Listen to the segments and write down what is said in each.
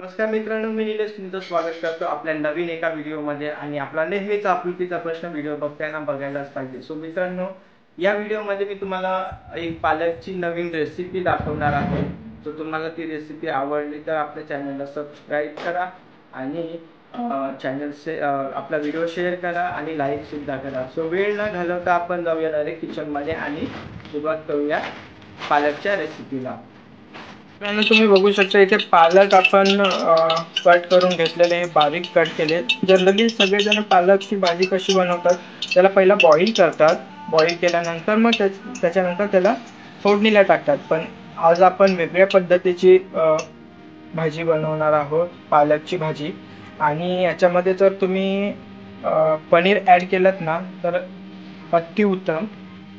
नमस्कार मित्रांनो, मी निलेश तुमचं स्वागत करतो आपल्या नवीन एका व्हिडिओमध्ये. आणि आपला नेहमीच आपुलकीचा प्रश्न व्हिडिओ बघताना बघायलाच पाहिजे. सो मित्रांनो, या व्हिडिओमध्ये मी तुम्हाला एक पालकची नवीन रेसिपी दाखवणार आहे. सो तुम्हाला ती रेसिपी आवडली तर आपल्या चॅनलला सबस्क्राईब करा आणि आपला व्हिडिओ शेअर करा आणि लाईक सुद्धा करा. सो वेळ न घालवता आपण जाऊया डायरेक्ट किचनमध्ये आणि सुरुवात करूया पालकच्या रेसिपीला. तुम्ही बघू शकता इथे पालक आपण कट करून घेतलेले, बारीक कट केले. जनरली सगळेजण पालकची भाजी कशी बनवतात, त्याला पहिला बॉईल करतात. बॉईल केल्यानंतर मग त्याच्यानंतर त्याला फोडणीला टाकतात. पण आज आपण वेगळ्या पद्धतीची भाजी बनवणार आहोत, पालकची भाजी. आणि याच्यामध्ये जर तुम्ही पनीर ॲड केलं ना तर अतिउत्तम,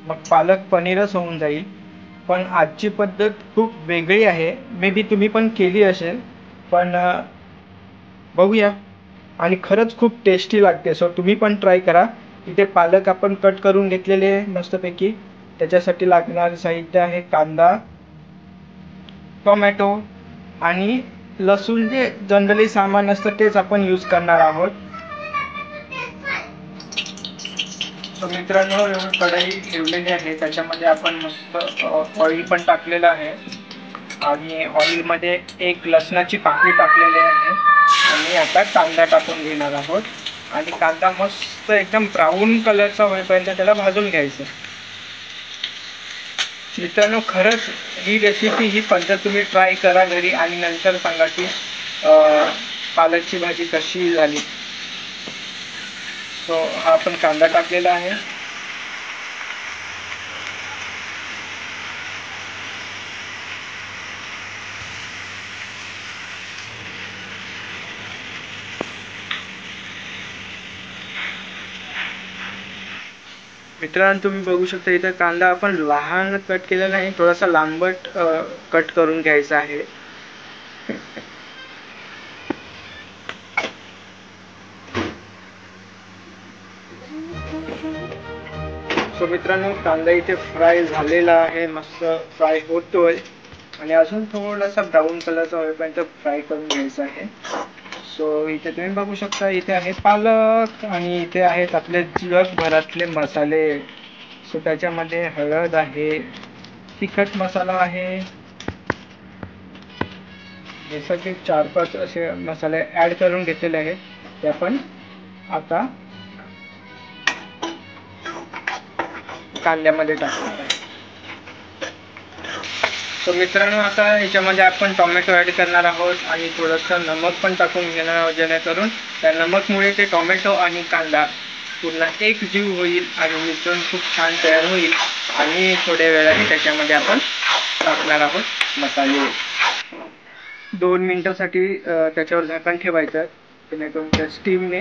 मग पालक पनीरच होऊन जाईल. पण आजची पद्धत खूप वेगळी आहे. मे बी तुम्ही पण केली असेल, पण बघूया. आणि खरंच खूप टेस्टी लागते. सो तुम्ही पण ट्राय करा. इथे पालक आपण कट करून घेतलेले आहे मस्तपैकी. त्याच्यासाठी लागणारे साहित्य आहे कांदा, टोमॅटो आणि लसूण. जे जनरली सामान असतं तेच आपण यूज करणार आहोत. तर मित्रांनो, कढई ठेवलेली आहे, त्याच्यामध्ये आपण मस्त ऑइल पण टाकलेलं आहे. आणि ऑइलमध्ये एक लसणाची पाकळी टाकलेली आहे. आणि आता कांदा टाकून घेणार आहोत. आणि कांदा मस्त एकदम ब्राऊन कलरचा होईपर्यंत त्याला भाजून घ्यायचं. मित्रांनो, खरंच ही रेसिपी, ही पद्धत तुम्ही ट्राय करा घरी आणि नंतर सांगा की पालकची भाजी कशी झाली. सो हा आपण कांदा टाकलेला आहे. मित्रांनो, तुम्ही बघू शकता इथं कांदा आपण लहान कट केलेला नाही, थोडासा लांबट कट करून घ्यायचा आहे. सो मित्रांनो, कांदा इथे फ्राय झालेला आहे, मस्त फ्राय होतोय. आणि अजून थोडासा ब्राऊन कलरचा होईपर्यंत फ्राय करून घ्यायचा आहे. सो इथे तुम्ही बघू शकता, इथे आहे पालक आणि इथे आहेत आपले जगभरातले मसाले. सो त्याच्यामध्ये हळद आहे, तिखट मसाला आहे, हे सगळे 4-5 असे मसाले ॲड करून घेतलेले आहेत. ते आपण आता कांद्यामध्ये टाकणार आहे. तर मित्रांनो, आता ह्याच्यामध्ये आपण टोमॅटो ॲड करणार आहोत आणि थोडंसं नमक पण टाकून घेणार आहोत, जेणेकरून त्या नमकमुळे ते टोमॅटो आणि कांदा पूर्ण एक जीव होईल आणि मिश्रण खूप छान तयार होईल. आणि थोड्या वेळाने त्याच्यामध्ये आपण टाकणार आहोत मसाले. 2 मिनिटासाठी त्याच्यावर झाकण ठेवायचं, जेणेकरून त्या स्टीमने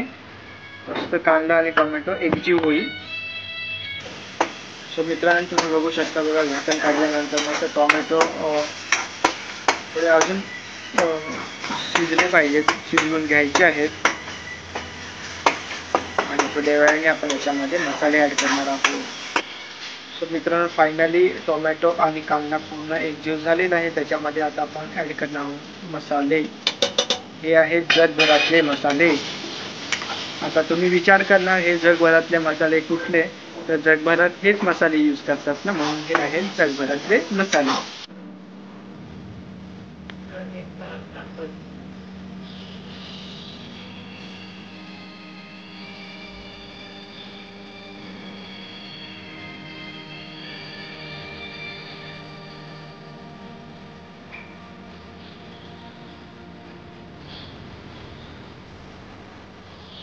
मस्त कांदा आणि टोमॅटो एकजीव होईल. सो मित्रांनो, तुम्ही बघू शकता, बघा झाकण काढल्यानंतर मग टोमॅटो थोडे अजून शिजले पाहिजेत, शिजवून घ्यायचे आहेत. आणि थोड्या वेळाने आपण याच्यामध्ये मसाले ॲड करणार आहोत. सो मित्रांनो, फायनली टोमॅटो आणि कांदा पूर्ण एकजीव झालेला आहे. त्याच्यामध्ये आता आपण ॲड करणार आहोत मसाले. हे आहेत जगभरातले मसाले. आता तुम्ही विचार करणार, हे जगभरातले मसाले कुठले? तर जगभरात हेच मसाले यूज करतात ना, म्हणून हे आहेत जगभरातले मसाले.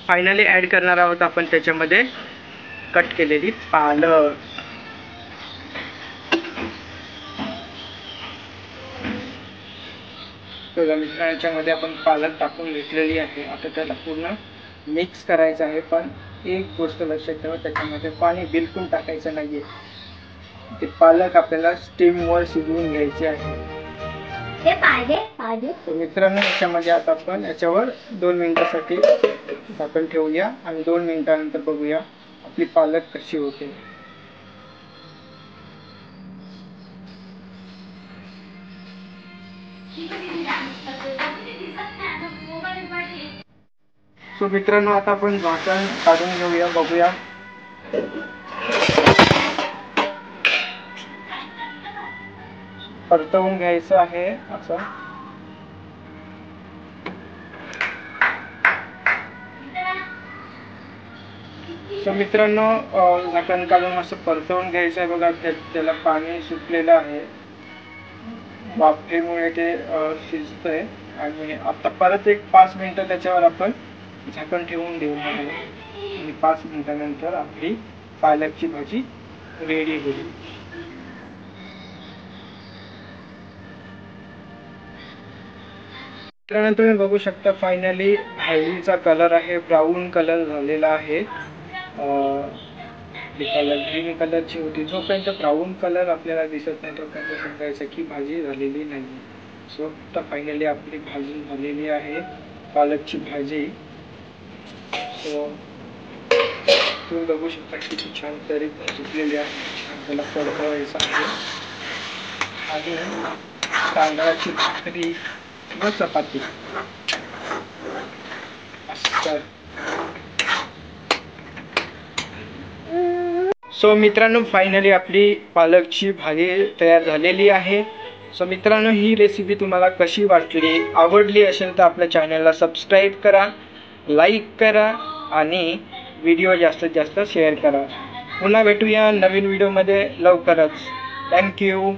फायनली ॲड करणार आहोत आपण त्याच्यामध्ये कट केलेली पालक. याच्यामध्ये आपण पालक टाकून घेतलेली आहे. आता त्याला पूर्ण मिक्स करायचं आहे. पण एक गोष्ट लक्षात ठेवा, त्याच्यामध्ये पाणी बिलकुल टाकायचं नाहीये. ते पालक आपल्याला स्टीमवर शिजवून घ्यायचे आहे. मित्रांनो, याच्यामध्ये आता आपण याच्यावर 2 मिनिटासाठी झाकण ठेवूया आणि 2 मिनिटानंतर बघूया आपली पालक कशी होते. सो मित्रांनो आता आपण झाकण काढून घेऊया, बघूया. परतवून घ्यायचं आहे असं. सो मित्रांनो झाकण काढून असं परतवून घ्यायचं आहे बघा. त्याला पाणी सुटलेलं आहे, वाफेमुळे ते शिजतंय. आणि आता परत एक 5 मिनिटं त्याच्यावर आपण झाकण ठेवून देऊ. आणि 5 मिनिटानंतर आपली पालकची भाजी रेडी होईल. मित्रांनो तुम्ही बघू शकता फायनली भाजीचा कलर आहे ब्राऊन कलर झालेला आहे. कलर ग्रीन कलरची होती. जोपर्यंत ब्राऊन कलर आपल्याला दिसत नाही तोपर्यंत समजायचं की भाजी झालेली नाही. सो आता फायनली आपली भाजी झालेली आहे, पालकची भाजी. सो तुम्ही बघू शकता किती छान तरी शिजलेली आहे. छान त्याला परतवायचं आहे. आणि तांदळाची भाकरी व चपाती. सो मित्रांनो फायनली आपली पालकची भाजी तयार झालेली आहे. सो मित्रांनो ही रेसिपी तुम्हाला कशी वाटली, आवडली असेल तर आपल्या चॅनलला सबस्क्राईब करा, लाईक करा आणि व्हिडिओ जास्तीत जास्त शेअर करा. पुन्हा भेटूया नवीन व्हिडिओमध्ये लवकरच. थँक्यू.